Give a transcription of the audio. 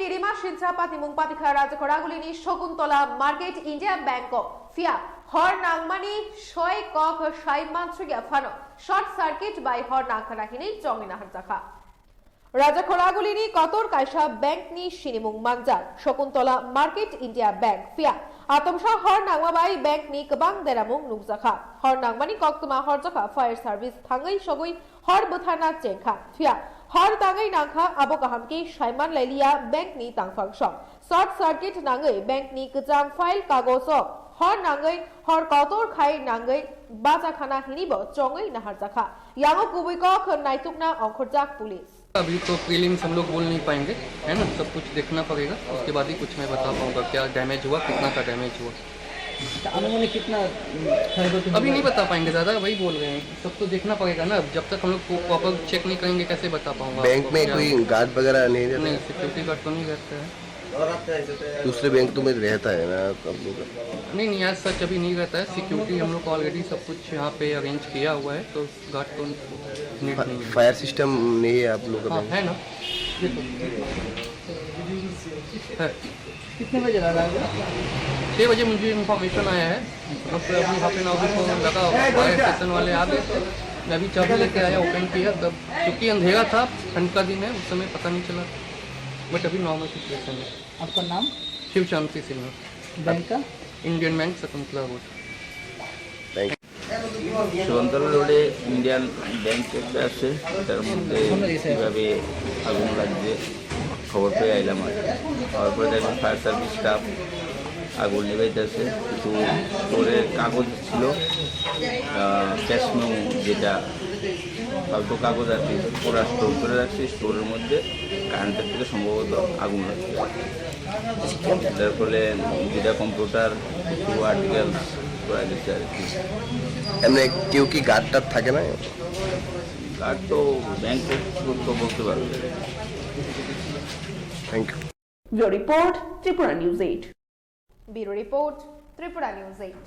Kirima Shincha Patimung Patikha Rajakoragulini Shokuntola Market India Bangkok Fia Hor Nangmani Shoi Kok Shai Mantriga Fano Short Circuit by Hor Nangkanahini Jongina Hanzaka Rajakoragulini Kotor Kaisha Bank Ni Shinimung Mangjal Shokuntola Market India Bank Fia Atomsha Hor Nangmabai Bank Ni Kabang Deramung Nugzaka Hor Nangmani Koktuma Horjaka Fire Service Tangai Shogui Hor Buthana Chenka Fia Hor Tangai Nangka Abokahamki Shaiman Lelia Bank Ni Tangfang Shop Short Circuit Nangai Bank Ni Kajang File Kagoso Hor Nangai Hor Kotor Khai Nangai Bazakhana Hinibo Chongai Naharzaka Yango Kubiko Naitukna Onkhorjak Police अभी तो prelims हम लोग बोल नहीं पाएंगे, है ना। सब कुछ देखना पड़ेगा, उसके बाद ही कुछ मैं बता पाऊंगा क्या डैमेज हुआ, कितना का डैमेज हुआ। अनुमान कितना अभी नहीं बता पाएंगे, ज़्यादा वही बोल रहे हैं। सब तो देखना पड़ेगा ना, जब तक हम लोग प्रॉपर चेक नहीं करेंगे कैसे बता पाऊंगा। बैंक में कोई गार्ड वगैरह नहीं रहता? नहीं, सिक्योरिटी गार्ड तो नहीं रहता है। दूसरे बैंक तो में रहता है ना आप लोग? नहीं, आज सच अभी नहीं रहता है। सिक्योरिटी हम लोग ऑलरेडी सब कुछ यहाँ पे अरेंज किया हुआ है, तो गार्ड तो नीड नहीं है। फायर सिस्टम नहीं है आप लोग? हाँ, है ना। ये तो है। कितने बजे लगा? 6 बजे मुझे इन्फॉर्मेशन आया है, बस अभी हाफ एन आवर को लगा, फायर स्टेशन वाले आ गए थे। मैं अभी चाबी लेके आया, ओपन किया, तब क्योंकि अंधेरा था, ठंड का दिन है, उस समय पता नहीं चला, बट अभी नॉर्मल सिचुएशन है। आपका नाम? शिव शांति सिन्हा। बैंक का? Indian bank Shakuntala road. Shakuntala রোডে ইন্ডিয়ান ব্যাংক একটা আছে, তার মধ্যে কীভাবে আগুন লাগছে খবর পেয়ে আইলাম। আর হওয়ার পরে দেখলাম ফায়ার সার্ভিস স্টাফ আগুন নেভাইতেছে। কিছু স্টোরের কাগজ ছিল, ক্যাশ মেমো যেটা ফালতু কাগজ আর কি, ওরা স্টোর করে রাখছে। স্টোরের মধ্যে কারেন্টের থেকে সম্ভবত আগুন লাগছে। যার ফলে যেটা কম্পিউটার কিছু আর্টিকেলস করা গেছে আর কি। এমনি কেউ কি গার্ড টার্ড থাকে না? গার্ড তো ব্যাংক কর্তৃপক্ষ বলতে পারবে। Thank you. Your report, Tripura News 8. Bureau Report Tripura News 8